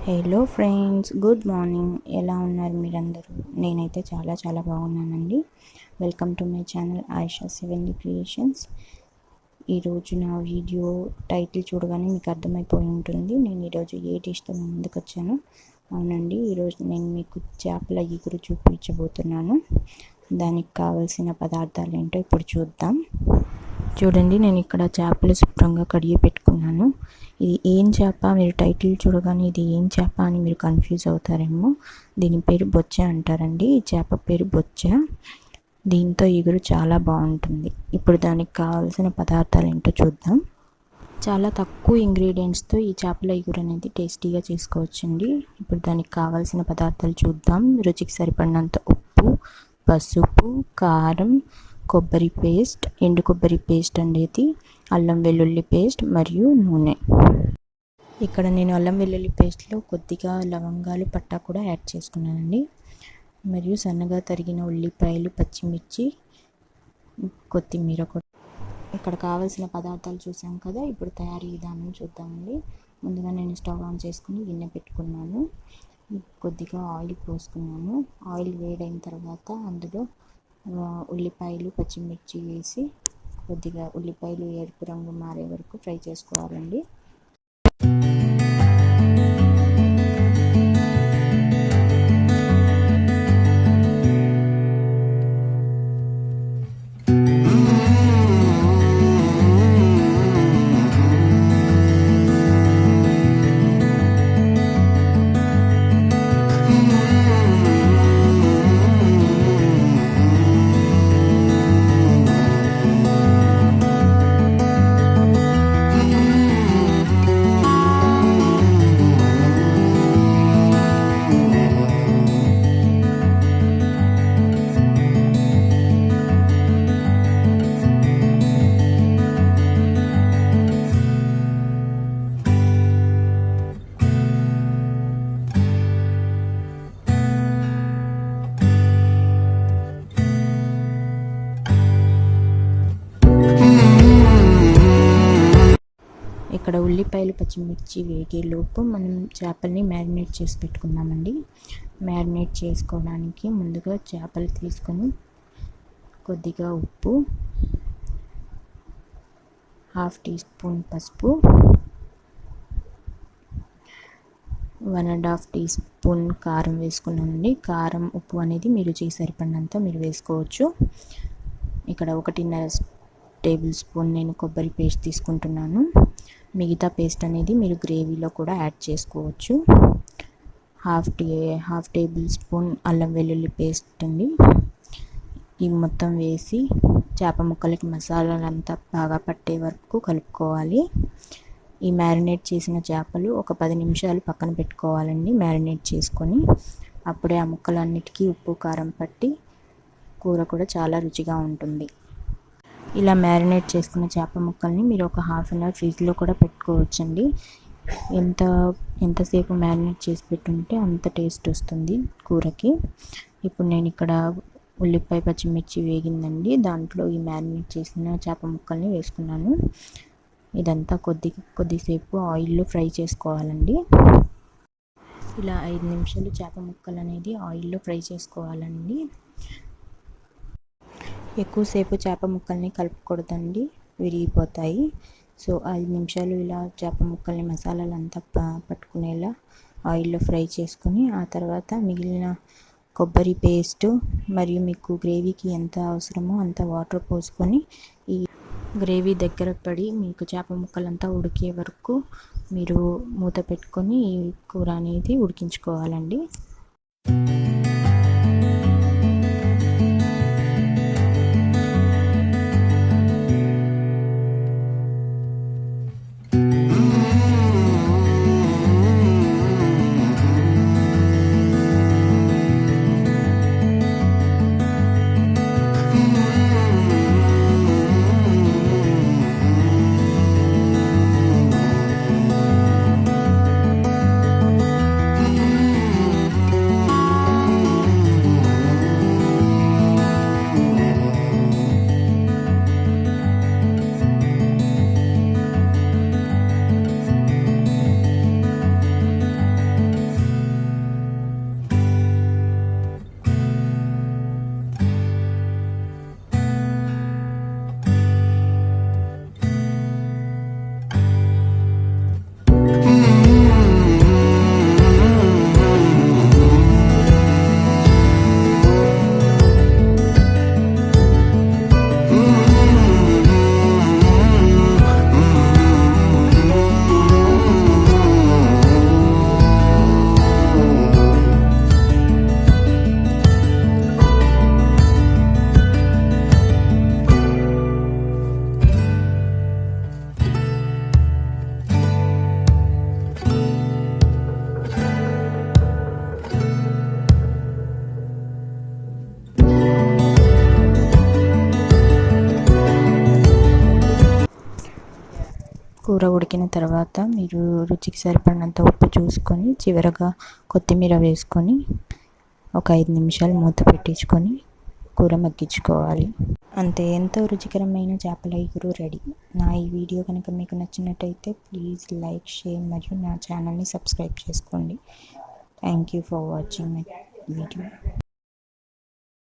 Hello friends, good morning. ఎలా ఉన్నారు మీరందరూ? నేనైతే చాలా బాగున్నానండి. Welcome to my channel Ayesha seven creations. ఈరోజు నా వీడియో టైటిల్ చూడగానే మీకు అర్థమైపోయి ఉంటుంది నేను ఈరోజు ఏ డిష్తో ముందుకు వచ్చాను. అవునండి, ఈరోజు నేను మీకు చేపల ఇగురు చూపించబోతున్నాను. దానికి కావలసిన పదార్థాలు ఏంటో ఇప్పుడు చూద్దాం. చూడండి, నేను ఇక్కడ చేపలు శుభ్రంగా కడిగి పెట్టుకున్నాను. ఇది ఏం చేప? మీరు టైటిల్ చూడగానే ఇది ఏం చేప అని మీరు కన్ఫ్యూజ్ అవుతారేమో. దీని పేరు బొచ్చ అంటారండి. ఈ చేప పేరు బొచ్చ. దీంతో ఇగురు చాలా బాగుంటుంది. ఇప్పుడు దానికి కావాల్సిన పదార్థాలు ఏంటో చూద్దాం. చాలా తక్కువ ఇంగ్రీడియంట్స్తో ఈ చేపల ఇగురు అనేది టేస్టీగా చేసుకోవచ్చండి. ఇప్పుడు దానికి కావాల్సిన పదార్థాలు చూద్దాం. రుచికి సరిపడినంత ఉప్పు, పసుపు, కారం, కొబ్బరి పేస్ట్, ఎండు కొబ్బరి పేస్ట్ అనేది, అల్లం వెల్లుల్లి పేస్ట్ మరియు నూనె. ఇక్కడ నేను అల్లం వెల్లుల్లి పేస్ట్లో కొద్దిగా లవంగాలు, పట్టా కూడా యాడ్ చేసుకున్నానండి. మరియు సన్నగా తరిగిన ఉల్లిపాయలు, పచ్చిమిర్చి, కొత్తిమీర కూడా. ఇక్కడ కావాల్సిన పదార్థాలు చూసాం కదా. ఇప్పుడు తయారీ విధానం చూద్దామండి. ముందుగా నేను స్టవ్ ఆన్ చేసుకుని గిన్నె పెట్టుకున్నాను. కొద్దిగా ఆయిల్ పోసుకున్నాను. ఆయిల్ వేడైన తర్వాత అందులో ఉల్లిపాయలు, పచ్చిమిర్చి వేసి కొద్దిగా ఉల్లిపాయలు ఎరుపు రంగు మారే వరకు ఫ్రై చేసుకోవాలండి. ఇక్కడ ఉల్లిపాయలు, పచ్చిమిర్చి వేగేలోపు మనం చేపల్ని మ్యారినేట్ చేసి పెట్టుకుందామండి. మ్యారినేట్ చేసుకోవడానికి ముందుగా చేపలు తీసుకొని కొద్దిగా ఉప్పు, 1/2 టీ స్పూన్ పసుపు, 1.5 టీ స్పూన్ కారం వేసుకున్నానండి. కారం, ఉప్పు అనేది మీరు రుచికి సరిపడినంత మీరు వేసుకోవచ్చు. ఇక్కడ 1.5 టేబుల్ స్పూన్ నేను కొబ్బరి పేస్ట్ తీసుకుంటున్నాను. మిగతా పేస్ట్ అనేది మీరు గ్రేవీలో కూడా యాడ్ చేసుకోవచ్చు. 1/2 టేబుల్ స్పూన్ అల్లం వెల్లుల్లి పేస్ట్ అండి. ఇవి మొత్తం వేసి చేప ముక్కలకి మసాలాలంతా బాగా పట్టే వరకు కలుపుకోవాలి. ఈ మ్యారినేట్ చేసిన చేపలు ఒక 10 నిమిషాలు పక్కన పెట్టుకోవాలండి. మ్యారినేట్ చేసుకొని అప్పుడే ఆ ముక్కలన్నిటికీ ఉప్పు, కారం పట్టి కూర కూడా చాలా రుచిగా ఉంటుంది. ఇలా మ్యారినేట్ చేసుకున్న చేప ముక్కల్ని మీరు ఒక 1/2 అవర్ ఫ్రిడ్జ్లో కూడా పెట్టుకోవచ్చండి. ఎంతసేపు మ్యారినేట్ చేసి పెట్టుంటే అంత టేస్ట్ వస్తుంది కూరకి. ఇప్పుడు నేను ఇక్కడ ఉల్లిపాయ, పచ్చిమిర్చి వేగిందండి. దాంట్లో ఈ మ్యారినేట్ చేసిన చేప ముక్కల్ని వేసుకున్నాను. ఇదంతా కొద్దిసేపు ఆయిల్లో ఫ్రై చేసుకోవాలండి. ఇలా 5 నిమిషాలు చేప ముక్కలు అనేది ఆయిల్లో ఫ్రై చేసుకోవాలండి. ఎక్కువసేపు చేప ముక్కల్ని కలుపుకూడదండి, విరిగిపోతాయి. సో 5 నిమిషాలు ఇలా చేప ముక్కల్ని మసాలాలంతా పట్టుకునేలా ఆయిల్లో ఫ్రై చేసుకొని ఆ తర్వాత మిగిలిన కొబ్బరి పేస్ట్ మరియు మీకు గ్రేవీకి ఎంత అవసరమో అంత వాటర్ పోసుకొని ఈ గ్రేవీ దగ్గర పడి మీకు చేప ముక్కలంతా ఉడికే వరకు మీరు మూత పెట్టుకొని ఈ కూర అనేది ఉడికించుకోవాలండి. కూర ఉడికిన తర్వాత మీరు రుచికి సరిపడినంత ఉప్పు చూసుకొని చివరగా కొత్తిమీర వేసుకొని ఒక 5 నిమిషాలు మూత పెట్టించుకొని కూర మగ్గించుకోవాలి. అంతే, ఎంతో రుచికరమైన చేపల ఇగురు రెడీ. నా ఈ వీడియో కనుక మీకు నచ్చినట్టయితే ప్లీజ్ లైక్, షేర్ మరియు నా ఛానల్ని సబ్స్క్రైబ్ చేసుకోండి. Thank you for watching my video.